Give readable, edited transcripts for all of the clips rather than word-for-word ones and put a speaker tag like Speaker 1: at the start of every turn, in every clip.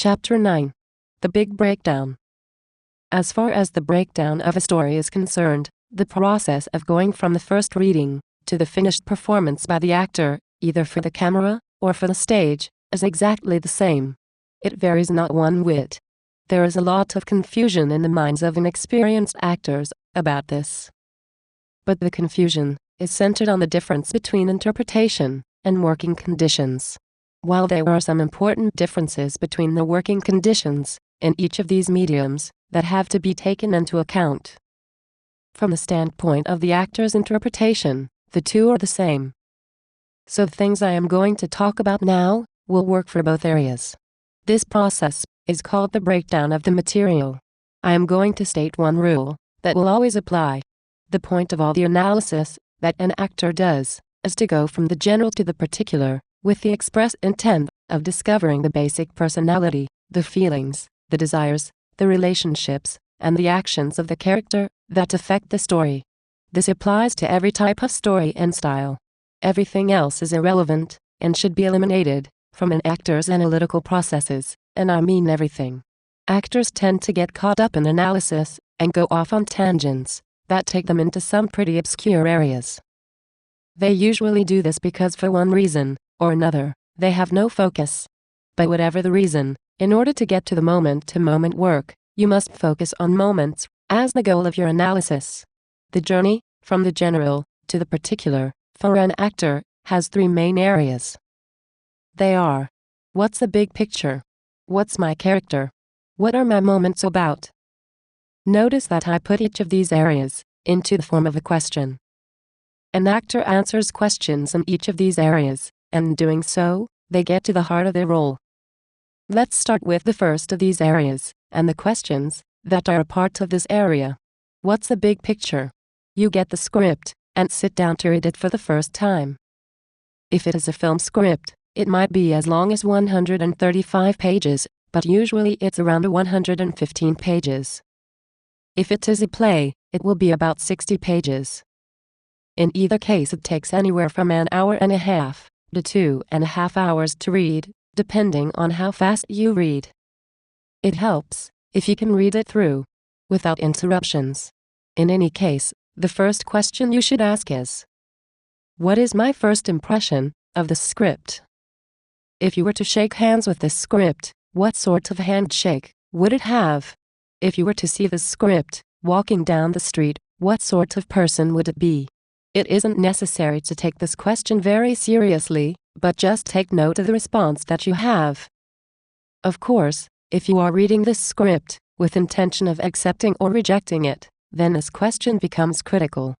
Speaker 1: Chapter 9. The Big Breakdown. As far as the breakdown of a story is concerned, the process of going from the first reading to the finished performance by the actor, either for the camera or for the stage, is exactly the same. It varies not one whit. There is a lot of confusion in the minds of inexperienced actors about this. But the confusion is centered on the difference between interpretation and working conditions. While there are some important differences between the working conditions in each of these mediums that have to be taken into account, from the standpoint of the actor's interpretation, the two are the same. So the things I am going to talk about now will work for both areas. This process is called the breakdown of the material. I am going to state one rule that will always apply. The point of all the analysis that an actor does is to go from the general to the particular, with the express intent of discovering the basic personality, the feelings, the desires, the relationships, and the actions of the character that affect the story. This applies to every type of story and style. Everything else is irrelevant and should be eliminated from an actor's analytical processes, and I mean everything. Actors tend to get caught up in analysis and go off on tangents that take them into some pretty obscure areas. They usually do this because for one reason or another, they have no focus. But whatever the reason, in order to get to the moment-to-moment work, you must focus on moments as the goal of your analysis. The journey from the general to the particular, for an actor, has three main areas. They are: what's the big picture? What's my character? What are my moments about? Notice that I put each of these areas into the form of a question. An actor answers questions in each of these areas, and in doing so, they get to the heart of their role. Let's start with the first of these areas, and the questions that are a part of this area. What's the big picture? You get the script, and sit down to read it for the first time. If it is a film script, it might be as long as 135 pages, but usually it's around 115 pages. If it is a play, it will be about 60 pages. In either case, it takes anywhere from an hour and a half to 2.5 hours to read, depending on how fast you read. It helps if you can read it through without interruptions. In any case, the first question you should ask is, what is my first impression of the script? If you were to shake hands with this script, what sort of handshake would it have? If you were to see this script walking down the street, what sort of person would it be? It isn't necessary to take this question very seriously, but just take note of the response that you have. Of course, if you are reading this script with intention of accepting or rejecting it, then this question becomes critical.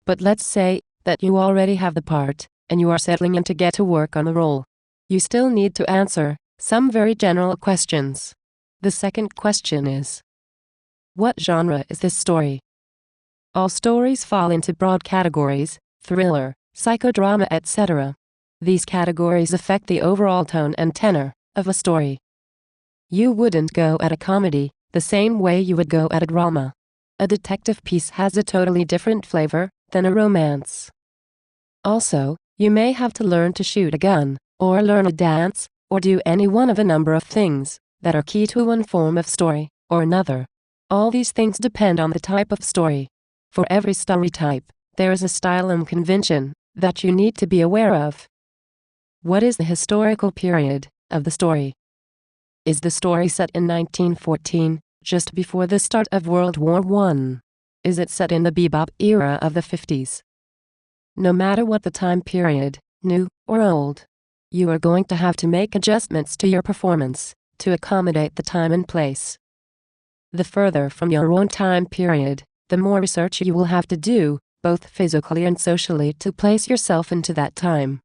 Speaker 1: But let's say that you already have the part, and you are settling in to get to work on the role. You still need to answer some very general questions. The second question is, what genre is this story? All stories fall into broad categories: thriller, psychodrama, etc. These categories affect the overall tone and tenor of a story. You wouldn't go at a comedy the same way you would go at a drama. A detective piece has a totally different flavor than a romance. Also, you may have to learn to shoot a gun, or learn a dance, or do any one of a number of things that are key to one form of story or another. All these things depend on the type of story. For every story type, there is a style and convention that you need to be aware of. What is the historical period of the story? Is the story set in 1914, just before the start of World War I? Is it set in the bebop era of the 50s? No matter what the time period, new or old, you are going to have to make adjustments to your performance to accommodate the time and place. The further from your own time period, the more research you will have to do, both physically and socially, to place yourself into that time.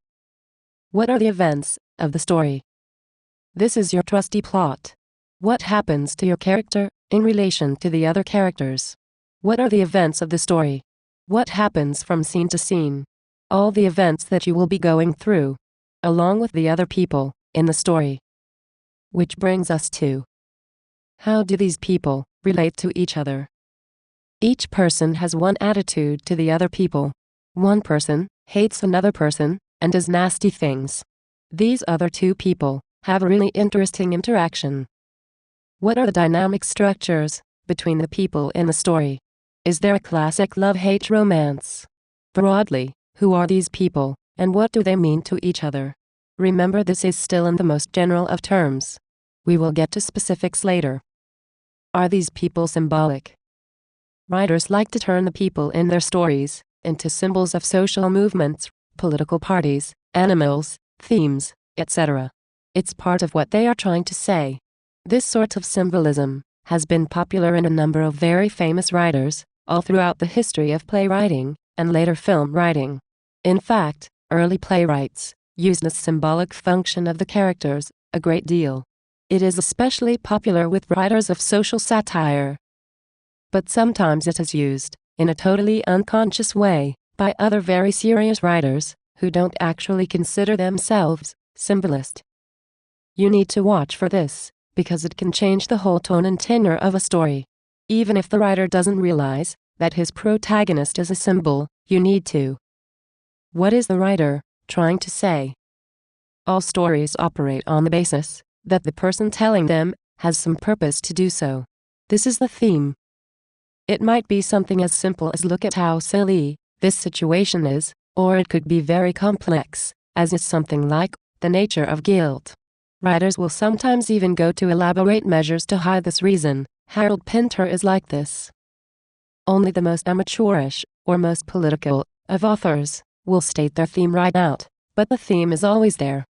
Speaker 1: What are the events of the story? This is your trusty plot. What happens to your character in relation to the other characters? What are the events of the story? What happens from scene to scene? All the events that you will be going through, along with the other people in the story. Which brings us to, how do these people relate to each other? Each person has one attitude to the other people. One person hates another person and does nasty things. These other two people have a really interesting interaction. What are the dynamic structures between the people in the story? Is there a classic love-hate romance? Broadly, who are these people, and what do they mean to each other? Remember, this is still in the most general of terms. We will get to specifics later. Are these people symbolic? Writers like to turn the people in their stories into symbols of social movements, political parties, animals, themes, etc. It's part of what they are trying to say. This sort of symbolism has been popular in a number of very famous writers, all throughout the history of playwriting and later film writing. In fact, early playwrights used the symbolic function of the characters a great deal. It is especially popular with writers of social satire. But sometimes it is used, in a totally unconscious way, by other very serious writers, who don't actually consider themselves symbolist. You need to watch for this, because it can change the whole tone and tenor of a story. Even if the writer doesn't realize that his protagonist is a symbol, you need to. What is the writer trying to say? All stories operate on the basis that the person telling them has some purpose to do so. This is the theme. It might be something as simple as "look at how silly this situation is," or it could be very complex, as is something like "the nature of guilt." Writers will sometimes even go to elaborate measures to hide this reason. Harold Pinter is like this. Only the most amateurish, or most political, of authors will state their theme right out, but the theme is always there.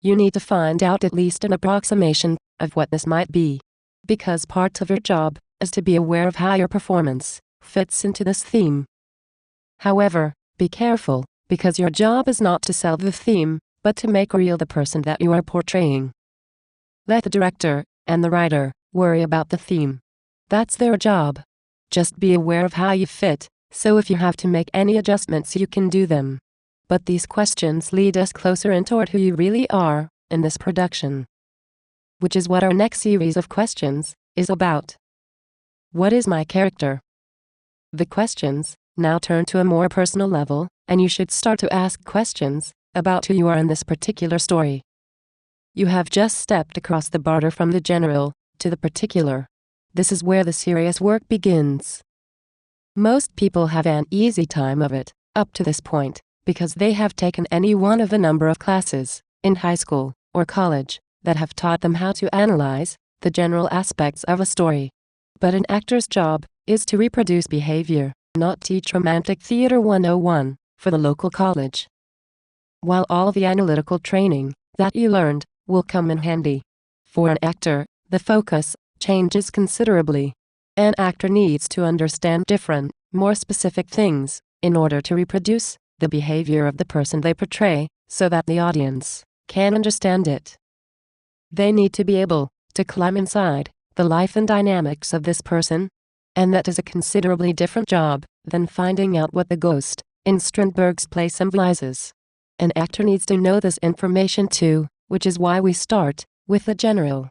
Speaker 1: You need to find out at least an approximation of what this might be, because part of your job is to be aware of how your performance fits into this theme. However, be careful, because your job is not to sell the theme, but to make real the person that you are portraying. Let the director and the writer worry about the theme. That's their job. Just be aware of how you fit, so if you have to make any adjustments you can do them. But these questions lead us closer in toward who you really are in this production. Which is what our next series of questions is about. What is my character? The questions now turn to a more personal level, and you should start to ask questions about who you are in this particular story. You have just stepped across the border from the general to the particular. This is where the serious work begins. Most people have an easy time of it up to this point, because they have taken any one of a number of classes in high school or college that have taught them how to analyze the general aspects of a story. But an actor's job is to reproduce behavior, not teach romantic theater 101 for the local college. While all the analytical training that you learned will come in handy, for an actor, the focus changes considerably. An actor needs to understand different, more specific things in order to reproduce the behavior of the person they portray, so that the audience can understand it. They need to be able to climb inside the life and dynamics of this person, and that is a considerably different job than finding out what the ghost in Strindberg's play symbolizes. An actor needs to know this information too, which is why we start with the general.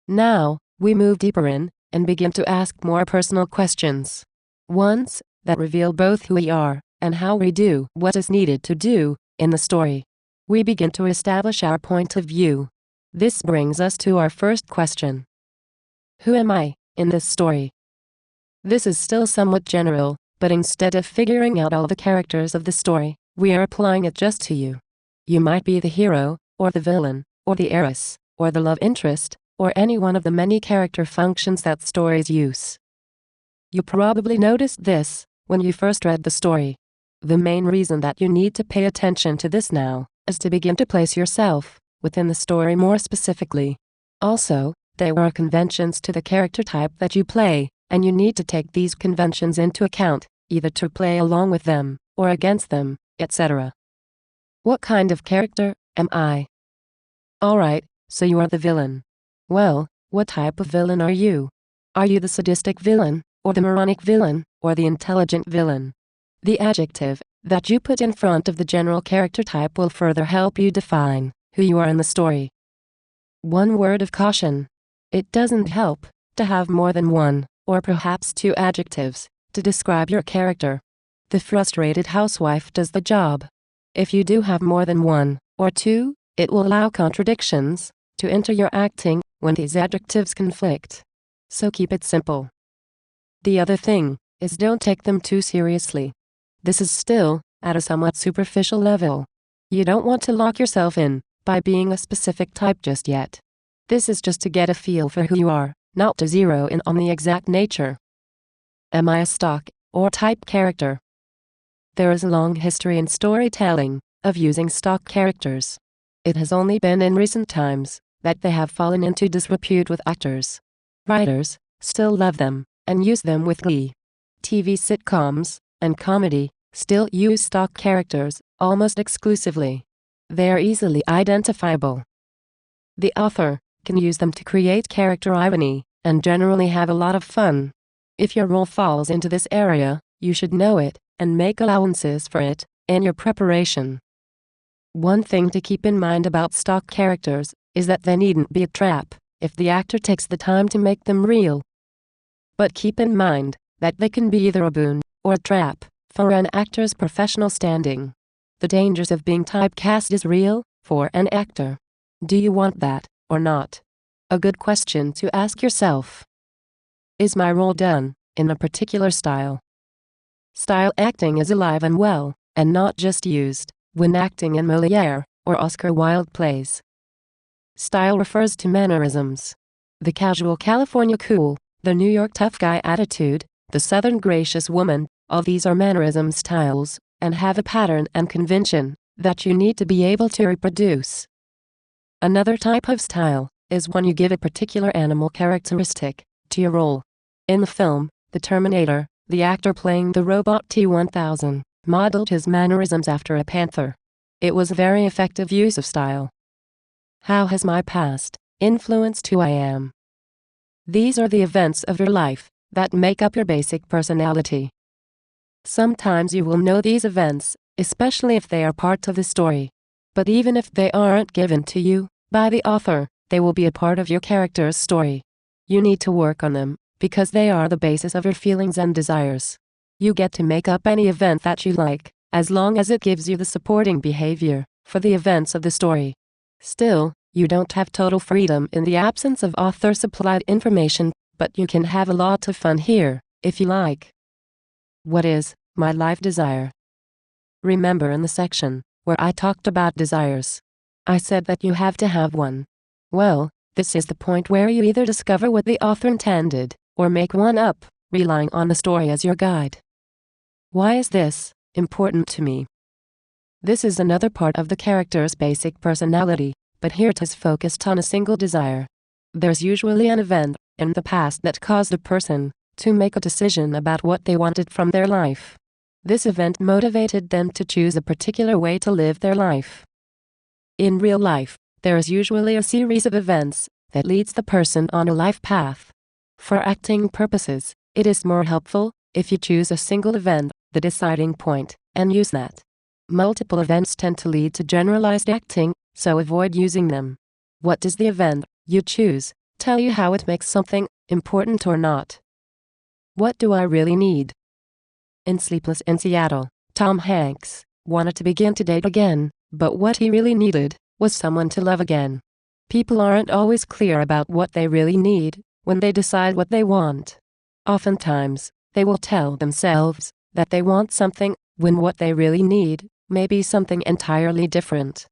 Speaker 1: Now, we move deeper in and begin to ask more personal questions. Ones that reveal both who we are and how we do what is needed to do in the story. We begin to establish our point of view. This brings us to our first question. Who am I in this story? This is still somewhat general, but instead of figuring out all the characters of the story, we are applying it just to you. You might be the hero, or the villain, or the heiress, or the love interest, or any one of the many character functions that stories use. You probably noticed this when you first read the story. The main reason that you need to pay attention to this now is to begin to place yourself within the story more specifically. Also, there are conventions to the character type that you play, and you need to take these conventions into account, either to play along with them, or against them, etc. What kind of character am I? Alright, so you are the villain. Well, what type of villain are you? Are you the sadistic villain, or the moronic villain, or the intelligent villain? The adjective that you put in front of the general character type will further help you define who you are in the story. One word of caution. It doesn't help to have more than one, or perhaps two adjectives, to describe your character. The frustrated housewife does the job. If you do have more than one, or two, it will allow contradictions, to enter your acting when these adjectives conflict. So keep it simple. The other thing is, don't take them too seriously. This is still at a somewhat superficial level. You don't want to lock yourself in by being a specific type just yet. This is just to get a feel for who you are, not to zero in on the exact nature. Am I a stock or type character? There is a long history in storytelling of using stock characters. It has only been in recent times that they have fallen into disrepute with actors. Writers still love them and use them with glee. TV sitcoms and comedy still use stock characters almost exclusively. They are easily identifiable. The author can use them to create character irony and generally have a lot of fun. If your role falls into this area, you should know it and make allowances for it in your preparation. One thing to keep in mind about stock characters is that they needn't be a trap if the actor takes the time to make them real. But keep in mind that they can be either a boon or a trap for an actor's professional standing. The dangers of being typecast is real for an actor. Do you want that or not? A good question to ask yourself. Is my role done in a particular style? Style acting is alive and well, and not just used when acting in Molière or Oscar Wilde plays. Style refers to mannerisms. The casual California cool, the New York tough guy attitude, the Southern gracious woman, all these are mannerism styles, and have a pattern and convention that you need to be able to reproduce. Another type of style is when you give a particular animal characteristic to your role. In the film The Terminator, the actor playing the robot T-1000 modeled his mannerisms after a panther. It was a very effective use of style. How has my past influenced who I am? These are the events of your life that make up your basic personality. Sometimes you will know these events, especially if they are part of the story. But even if they aren't given to you by the author, they will be a part of your character's story. You need to work on them because they are the basis of your feelings and desires. You get to make up any event that you like, as long as it gives you the supporting behavior for the events of the story. Still, you don't have total freedom in the absence of author-supplied information, but you can have a lot of fun here, if you like. What is my life desire? Remember in the section where I talked about desires, I said that you have to have one. Well, this is the point where you either discover what the author intended, or make one up, relying on the story as your guide. Why is this important to me? This is another part of the character's basic personality, but here it is focused on a single desire. There's usually an event in the past that caused a person to make a decision about what they wanted from their life. This event motivated them to choose a particular way to live their life. In real life, there is usually a series of events that leads the person on a life path. For acting purposes, it is more helpful if you choose a single event, the deciding point, and use that. Multiple events tend to lead to generalized acting, so avoid using them. What does the event you choose tell you how it makes something important or not? What do I really need? In Sleepless in Seattle, Tom Hanks wanted to begin to date again, but what he really needed was someone to love again. People aren't always clear about what they really need when they decide what they want. Oftentimes, they will tell themselves that they want something when what they really need may be something entirely different.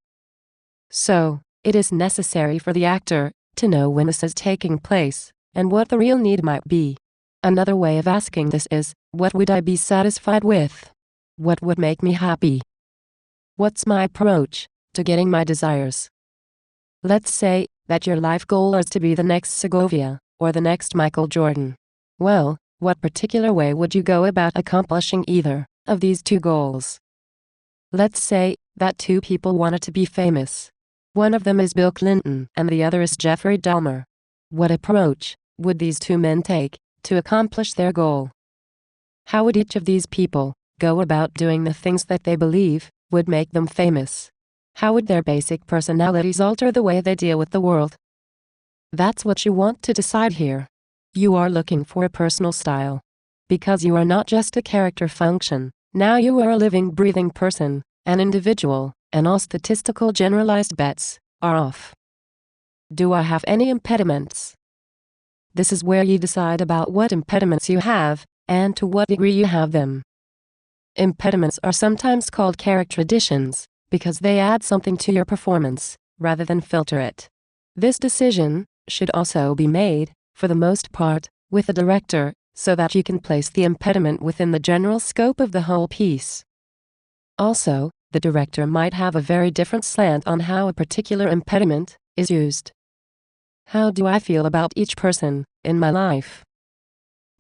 Speaker 1: So, it is necessary for the actor to know when this is taking place and what the real need might be. Another way of asking this is, what would I be satisfied with? What would make me happy? What's my approach to getting my desires? Let's say that your life goal is to be the next Segovia or the next Michael Jordan. Well, what particular way would you go about accomplishing either of these two goals? Let's say that two people wanted to be famous. One of them is Bill Clinton and the other is Jeffrey Dahmer. What approach would these two men take to accomplish their goal? How would each of these people go about doing the things that they believe would make them famous? How would their basic personalities alter the way they deal with the world? That's what you want to decide here. You are looking for a personal style. Because you are not just a character function, now you are a living, breathing person, an individual, and all statistical generalized bets are off. Do I have any impediments? This is where you decide about what impediments you have, and to what degree you have them. Impediments are sometimes called character additions, because they add something to your performance, rather than filter it. This decision should also be made, for the most part, with the director, so that you can place the impediment within the general scope of the whole piece. Also, the director might have a very different slant on how a particular impediment is used. How do I feel about each person in my life?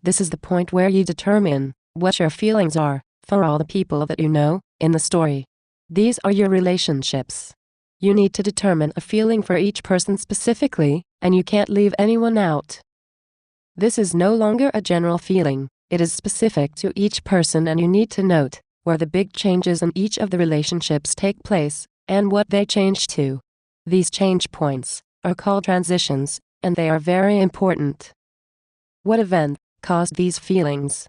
Speaker 1: This is the point where you determine what your feelings are for all the people that you know in the story. These are your relationships. You need to determine a feeling for each person specifically, and you can't leave anyone out. This is no longer a general feeling, it is specific to each person, and you need to note where the big changes in each of the relationships take place, and what they change to. These change points are called transitions, and they are very important. What event caused these feelings?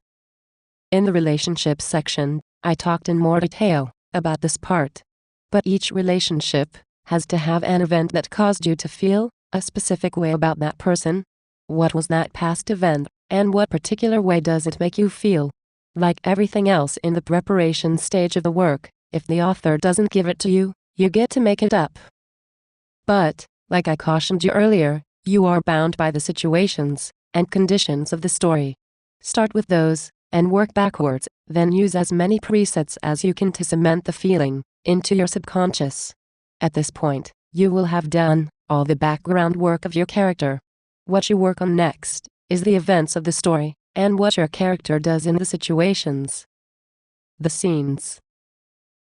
Speaker 1: In the relationships section, I talked in more detail about this part. But each relationship has to have an event that caused you to feel a specific way about that person. What was that past event, and what particular way does it make you feel? Like everything else in the preparation stage of the work, if the author doesn't give it to you, you get to make it up. But, like I cautioned you earlier, you are bound by the situations and conditions of the story. Start with those, and work backwards, then use as many presets as you can to cement the feeling into your subconscious. At this point, you will have done all the background work of your character. What you work on next is the events of the story, and what your character does in the situations. The scenes.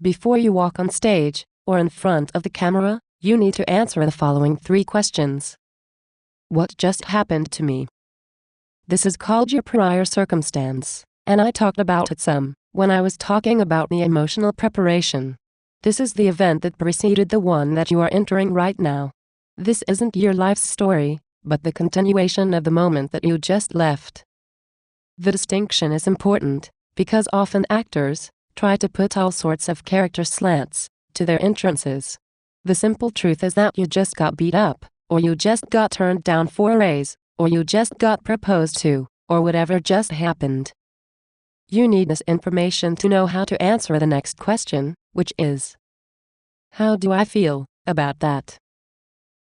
Speaker 1: Before you walk on stage, or in front of the camera, you need to answer the following 3 questions. What just happened to me? This is called your prior circumstance, and I talked about it some when I was talking about the emotional preparation. This is the event that preceded the one that you are entering right now. This isn't your life's story, but the continuation of the moment that you just left. The distinction is important, because often actors try to put all sorts of character slants to their entrances. The simple truth is that you just got beat up, or you just got turned down for a raise, or you just got proposed to, or whatever just happened. You need this information to know how to answer the next question, which is, how do I feel about that?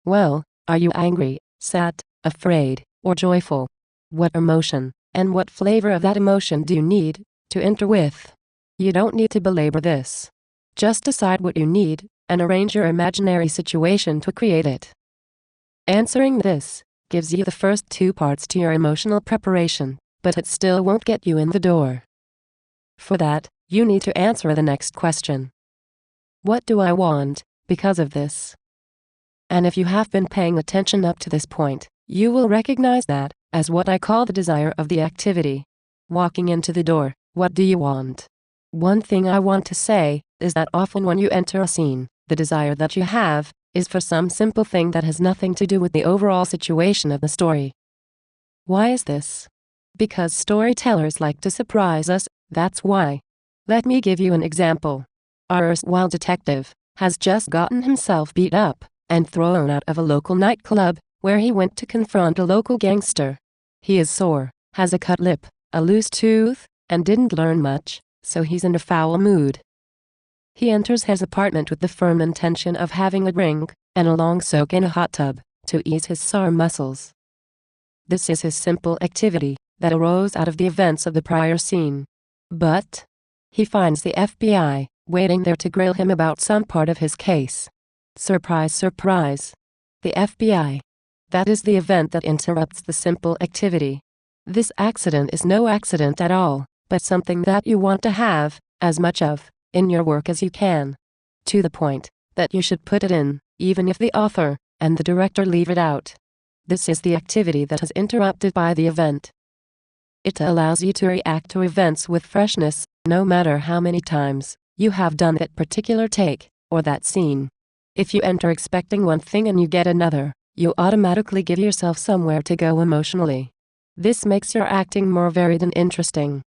Speaker 1: Well, are you angry, sad, afraid, or joyful? What emotion, and what flavor of that emotion do you need to enter with? You don't need to belabor this. Just decide what you need, and arrange your imaginary situation to create it. Answering this gives you the first 2 parts to your emotional preparation, but it still won't get you in the door. For that, you need to answer the next question. What do I want because of this? And if you have been paying attention up to this point, you will recognize that as what I call the desire of the activity. Walking into the door, what do you want? One thing I want to say is that often when you enter a scene, the desire that you have is for some simple thing that has nothing to do with the overall situation of the story. Why is this? Because storytellers like to surprise us, that's why. Let me give you an example. Our erstwhile detective has just gotten himself beat up and thrown out of a local nightclub where he went to confront a local gangster. He is sore, has a cut lip, a loose tooth, and didn't learn much, so he's in a foul mood. He enters his apartment with the firm intention of having a drink and a long soak in a hot tub to ease his sore muscles. This is his simple activity that arose out of the events of the prior scene. But he finds the FBI waiting there to grill him about some part of his case. Surprise, surprise. The FBI. That is the event that interrupts the simple activity. This accident is no accident at all, but something that you want to have as much of in your work as you can. To the point that you should put it in, even if the author and the director leave it out. This is the activity that is interrupted by the event. It allows you to react to events with freshness, no matter how many times you have done that particular take or that scene. If you enter expecting one thing and you get another, you automatically give yourself somewhere to go emotionally. This makes your acting more varied and interesting.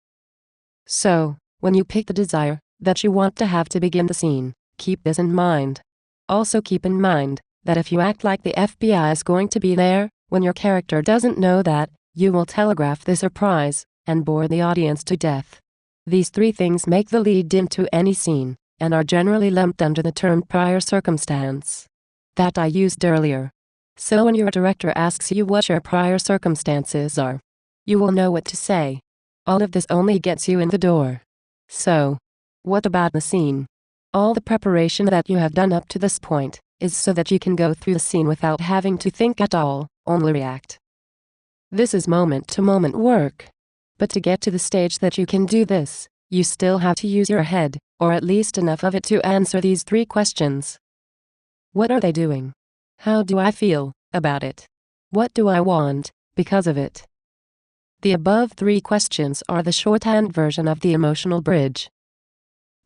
Speaker 1: So, when you pick the desire that you want to have to begin the scene, keep this in mind. Also keep in mind that if you act like the FBI is going to be there, when your character doesn't know that, you will telegraph the surprise and bore the audience to death. These three things make the lead into any scene, and are generally lumped under the term prior circumstance that I used earlier. So when your director asks you what your prior circumstances are, you will know what to say. All of this only gets you in the door. So, what about the scene? All the preparation that you have done up to this point is so that you can go through the scene without having to think at all, only react. This is moment-to-moment work. But to get to the stage that you can do this, you still have to use your head, or at least enough of it to answer these three questions. What are they doing? How do I feel about it? What do I want because of it? The above three questions are the shorthand version of the emotional bridge.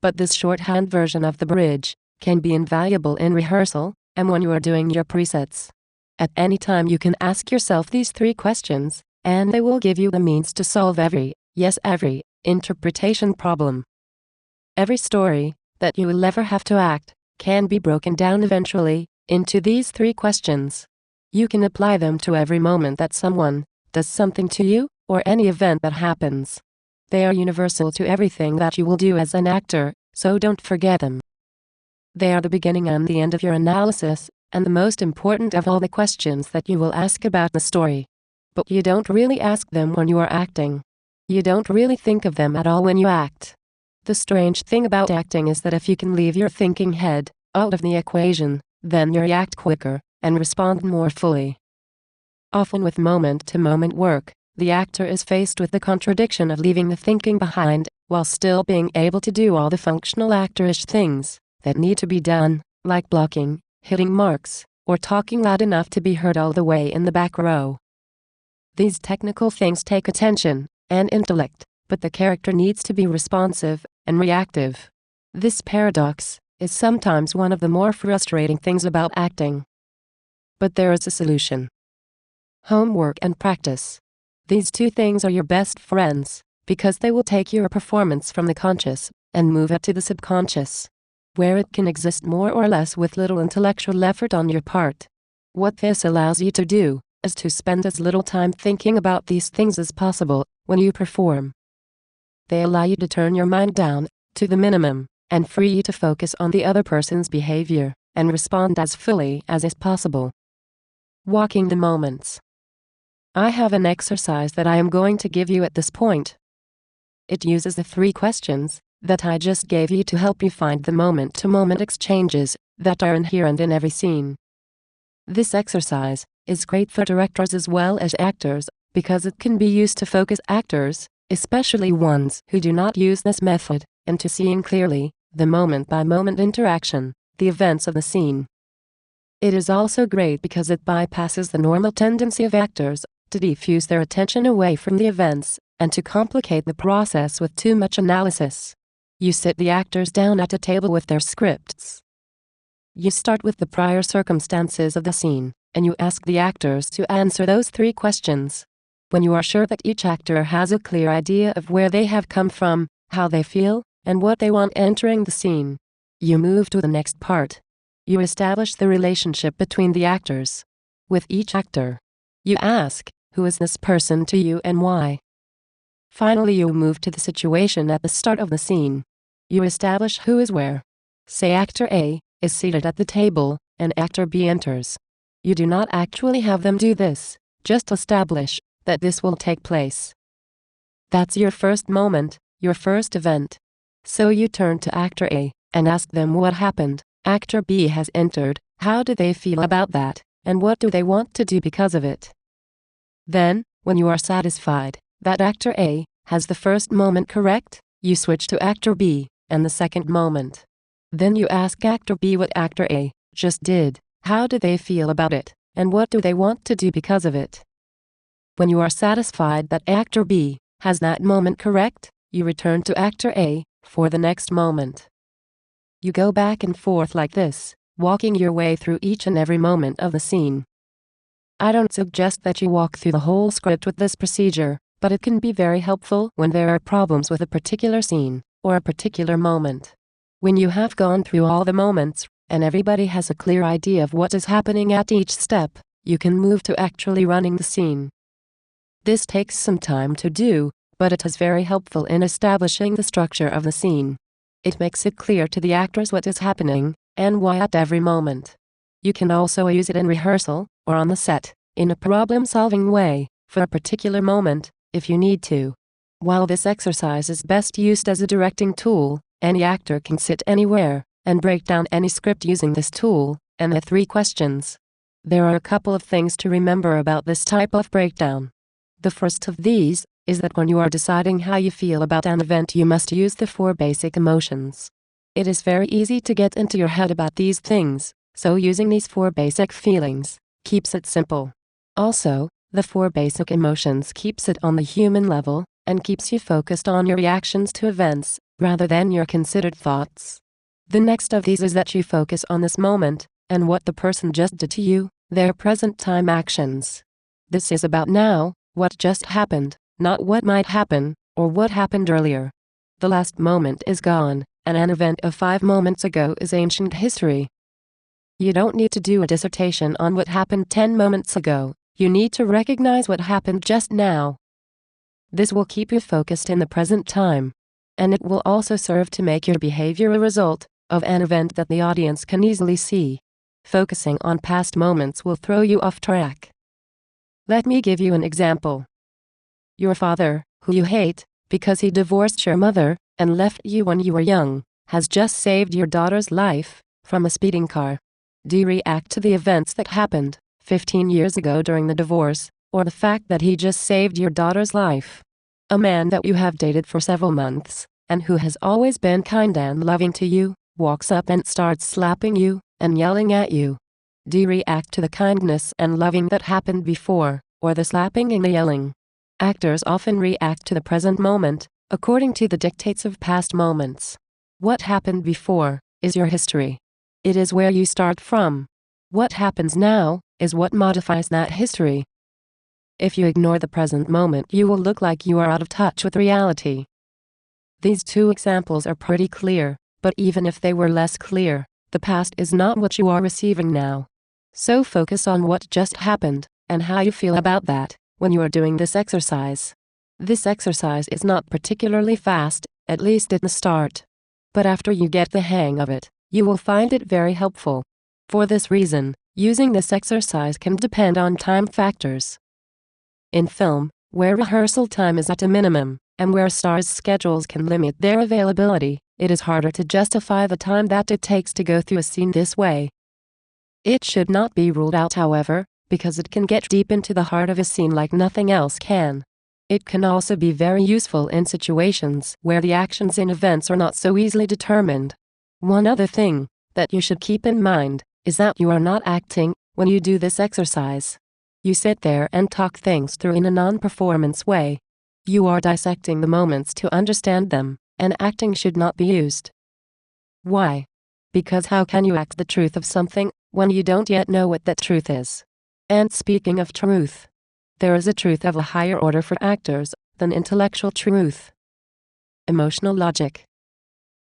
Speaker 1: But this shorthand version of the bridge can be invaluable in rehearsal and when you are doing your presets. At any time you can ask yourself these three questions, and they will give you the means to solve every interpretation problem. Every story that you will ever have to act can be broken down eventually into these three questions. You can apply them to every moment that someone does something to you, or any event that happens. They are universal to everything that you will do as an actor, so don't forget them. They are the beginning and the end of your analysis, and the most important of all the questions that you will ask about the story. But you don't really ask them when you are acting. You don't really think of them at all when you act. The strange thing about acting is that if you can leave your thinking head out of the equation, then you react quicker and respond more fully. Often with moment-to-moment work, the actor is faced with the contradiction of leaving the thinking behind, while still being able to do all the functional actorish things that need to be done, like blocking, hitting marks, or talking loud enough to be heard all the way in the back row. These technical things take attention and intellect, but the character needs to be responsive and reactive. This paradox is sometimes one of the more frustrating things about acting. But there is a solution. Homework and practice. These two things are your best friends, because they will take your performance from the conscious and move it to the subconscious, where it can exist more or less with little intellectual effort on your part. What this allows you to do is to spend as little time thinking about these things as possible when you perform. They allow you to turn your mind down to the minimum and free you to focus on the other person's behavior and respond as fully as is possible. Walking the moments. I have an exercise that I am going to give you at this point. It uses the three questions that I just gave you to help you find the moment-to-moment exchanges that are inherent in every scene. This exercise is great for directors as well as actors, because it can be used to focus actors, especially ones who do not use this method, into seeing clearly the moment-by-moment interaction, the events of the scene. It is also great because it bypasses the normal tendency of actors to diffuse their attention away from the events and to complicate the process with too much analysis. You sit the actors down at a table with their scripts. You start with the prior circumstances of the scene, and you ask the actors to answer those three questions. When you are sure that each actor has a clear idea of where they have come from, how they feel, and what they want entering the scene, you move to the next part. You establish the relationship between the actors. With each actor, you ask, who is this person to you and why? Finally, you move to the situation at the start of the scene. You establish who is where. Say actor A is seated at the table, and actor B enters. You do not actually have them do this, just establish that this will take place. That's your first moment, your first event. So you turn to actor A and ask them what happened. Actor B has entered, how do they feel about that, and what do they want to do because of it? Then, when you are satisfied that actor A has the first moment correct, you switch to actor B and the second moment. Then you ask actor B what actor A just did, how do they feel about it, and what do they want to do because of it? When you are satisfied that actor B has that moment correct, you return to actor A for the next moment. You go back and forth like this, walking your way through each and every moment of the scene. I don't suggest that you walk through the whole script with this procedure, but it can be very helpful when there are problems with a particular scene or a particular moment. When you have gone through all the moments, and everybody has a clear idea of what is happening at each step, you can move to actually running the scene. This takes some time to do, but it is very helpful in establishing the structure of the scene. It makes it clear to the actors what is happening, and why at every moment. You can also use it in rehearsal, or on the set, in a problem-solving way, for a particular moment, if you need to. While this exercise is best used as a directing tool, any actor can sit anywhere, and break down any script using this tool, and the 3 questions. There are a couple of things to remember about this type of breakdown. The first of these is that when you are deciding how you feel about an event, you must use the 4 basic emotions. It is very easy to get into your head about these things, so using these 4 basic feelings keeps it simple. Also, the 4 basic emotions keeps it on the human level, and keeps you focused on your reactions to events, rather than your considered thoughts. The next of these is that you focus on this moment, and what the person just did to you, their present time actions. This is about now, what just happened, not what might happen, or what happened earlier. The last moment is gone, and an event of 5 moments ago is ancient history. You don't need to do a dissertation on what happened 10 moments ago, you need to recognize what happened just now. This will keep you focused in the present time, and it will also serve to make your behavior a result of an event that the audience can easily see. Focusing on past moments will throw you off track. Let me give you an example. Your father, who you hate, because he divorced your mother, and left you when you were young, has just saved your daughter's life, from a speeding car. Do you react to the events that happened 15 years ago during the divorce, or the fact that he just saved your daughter's life? A man that you have dated for several months, and who has always been kind and loving to you, walks up and starts slapping you, and yelling at you. Do you react to the kindness and loving that happened before, or the slapping and the yelling? Actors often react to the present moment, according to the dictates of past moments. What happened before is your history. It is where you start from. What happens now is what modifies that history. If you ignore the present moment, you will look like you are out of touch with reality. These 2 examples are pretty clear, but even if they were less clear, the past is not what you are receiving now. So focus on what just happened, and how you feel about that, when you are doing this exercise. This exercise is not particularly fast, at least at the start. But after you get the hang of it, you will find it very helpful. For this reason, using this exercise can depend on time factors. In film, where rehearsal time is at a minimum, and where stars' schedules can limit their availability, it is harder to justify the time that it takes to go through a scene this way. It should not be ruled out, however, because it can get deep into the heart of a scene like nothing else can. It can also be very useful in situations where the actions in events are not so easily determined. One other thing that you should keep in mind is that you are not acting when you do this exercise. You sit there and talk things through in a non-performance way. You are dissecting the moments to understand them, and acting should not be used. Why? Because how can you act the truth of something when you don't yet know what that truth is? And speaking of truth, there is a truth of a higher order for actors than intellectual truth. Emotional logic.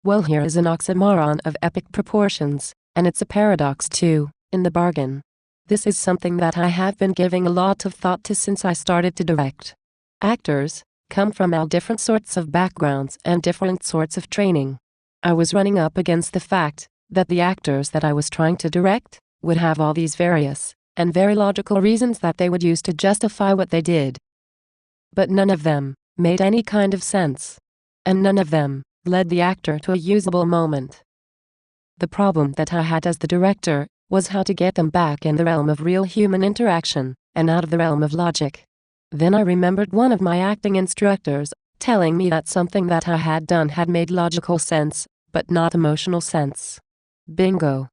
Speaker 1: Well, here is an oxymoron of epic proportions, and it's a paradox too, in the bargain. This is something that I have been giving a lot of thought to since I started to direct. Actors come from all different sorts of backgrounds and different sorts of training. I was running up against the fact that the actors that I was trying to direct would have all these various and very logical reasons that they would use to justify what they did. But none of them made any kind of sense. And none of them led the actor to a usable moment. The problem that I had as the director was how to get them back in the realm of real human interaction, and out of the realm of logic. Then I remembered one of my acting instructors telling me that something that I had done had made logical sense, but not emotional sense. Bingo!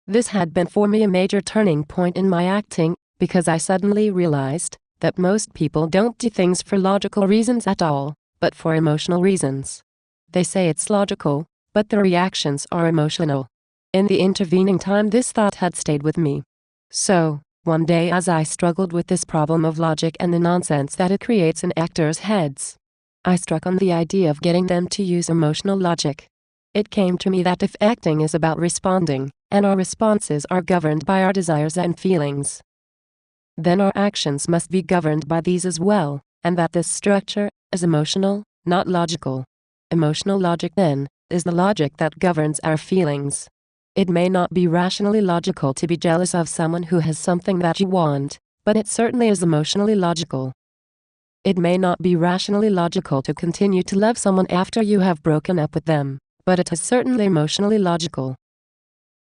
Speaker 1: This had been for me a major turning point in my acting, because I suddenly realized that most people don't do things for logical reasons at all, but for emotional reasons. They say it's logical, but their reactions are emotional. In the intervening time, this thought had stayed with me. So, one day as I struggled with this problem of logic and the nonsense that it creates in actors' heads, I struck on the idea of getting them to use emotional logic. it came to me that if acting is about responding, and our responses are governed by our desires and feelings, then our actions must be governed by these as well, and that this structure is emotional, not logical. Emotional logic, then, is the logic that governs our feelings. It may not be rationally logical to be jealous of someone who has something that you want, but it certainly is emotionally logical. It may not be rationally logical to continue to love someone after you have broken up with them, but it is certainly emotionally logical.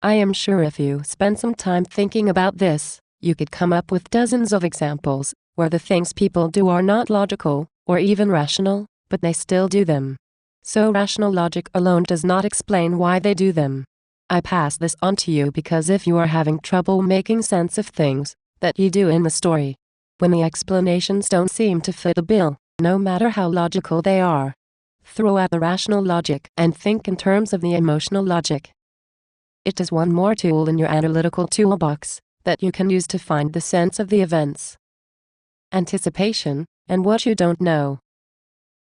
Speaker 1: I am sure if you spend some time thinking about this, you could come up with dozens of examples where the things people do are not logical, or even rational, but they still do them. So rational logic alone does not explain why they do them. I pass this on to you because if you are having trouble making sense of things that you do in the story, when the explanations don't seem to fit the bill, no matter how logical they are, throw out the rational logic and think in terms of the emotional logic. It is one more tool in your analytical toolbox that you can use to find the sense of the events. Anticipation, and what you don't know.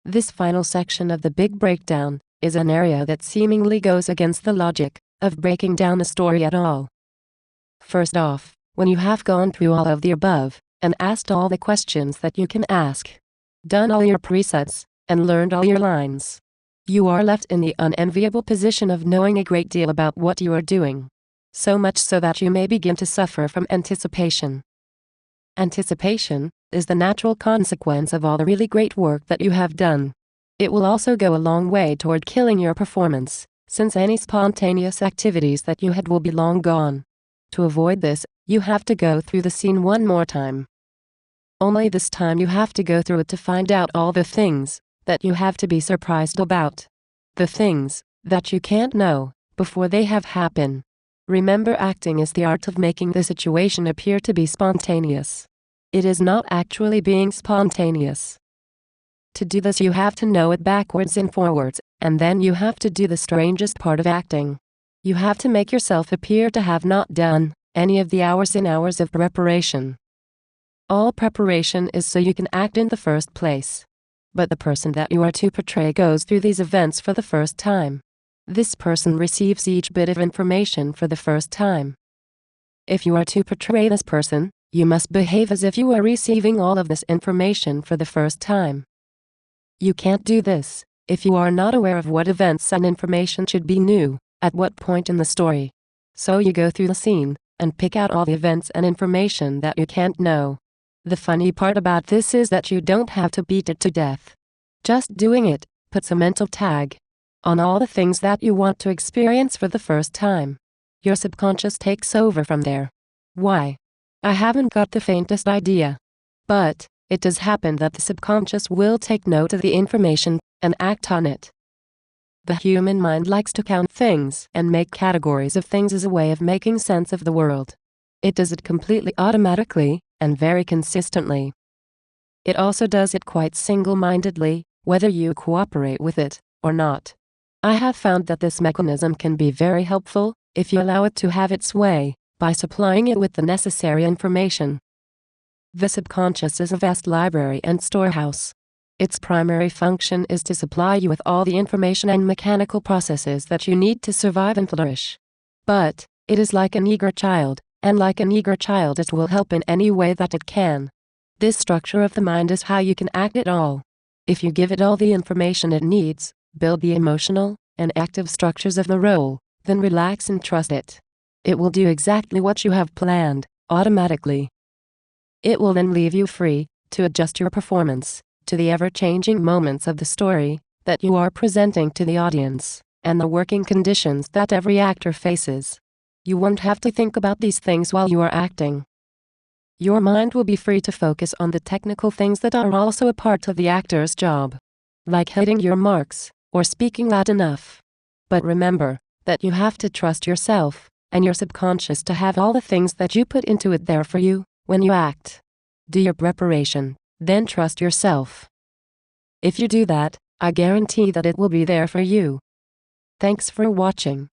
Speaker 1: This final section of the big breakdown is an area that seemingly goes against the logic of breaking down a story at all. First off, when you have gone through all of the above, and asked all the questions that you can ask, done all your presets, and learned all your lines, you are left in the unenviable position of knowing a great deal about what you are doing. So much so that you may begin to suffer from anticipation. Anticipation is the natural consequence of all the really great work that you have done. It will also go a long way toward killing your performance, since any spontaneous activities that you had will be long gone. To avoid this, you have to go through the scene one more time. Only this time you have to go through it to find out all the things that you have to be surprised about. The things that you can't know before they have happened. Remember, acting is the art of making the situation appear to be spontaneous. It is not actually being spontaneous. To do this you have to know it backwards and forwards, and then you have to do the strangest part of acting. You have to make yourself appear to have not done any of the hours and hours of preparation. All preparation is so you can act in the first place. But the person that you are to portray goes through these events for the first time. This person receives each bit of information for the first time. If you are to portray this person, you must behave as if you are receiving all of this information for the first time. You can't do this if you are not aware of what events and information should be new at what point in the story. So you go through the scene and pick out all the events and information that you can't know. The funny part about this is that you don't have to beat it to death. Just doing it puts a mental tag on all the things that you want to experience for the first time. Your subconscious takes over from there. Why? I haven't got the faintest idea. But it does happen that the subconscious will take note of the information and act on it. The human mind likes to count things and make categories of things as a way of making sense of the world. It does it completely automatically and very consistently. It also does it quite single-mindedly, whether you cooperate with it or not. I have found that this mechanism can be very helpful if you allow it to have its way by supplying it with the necessary information. The subconscious is a vast library and storehouse. Its primary function is to supply you with all the information and mechanical processes that you need to survive and flourish. But it is like an eager child, and like an eager child it will help in any way that it can. This structure of the mind is how you can act it all. If you give it all the information it needs, build the emotional and active structures of the role, then relax and trust it. It will do exactly what you have planned, automatically. It will then leave you free to adjust your performance to the ever-changing moments of the story that you are presenting to the audience, and the working conditions that every actor faces. You won't have to think about these things while you are acting. Your mind will be free to focus on the technical things that are also a part of the actor's job, like hitting your marks or speaking loud enough. But remember that you have to trust yourself and your subconscious to have all the things that you put into it there for you when you act. Do your preparation, then trust yourself. If you do that, I guarantee that it will be there for you. Thanks for watching.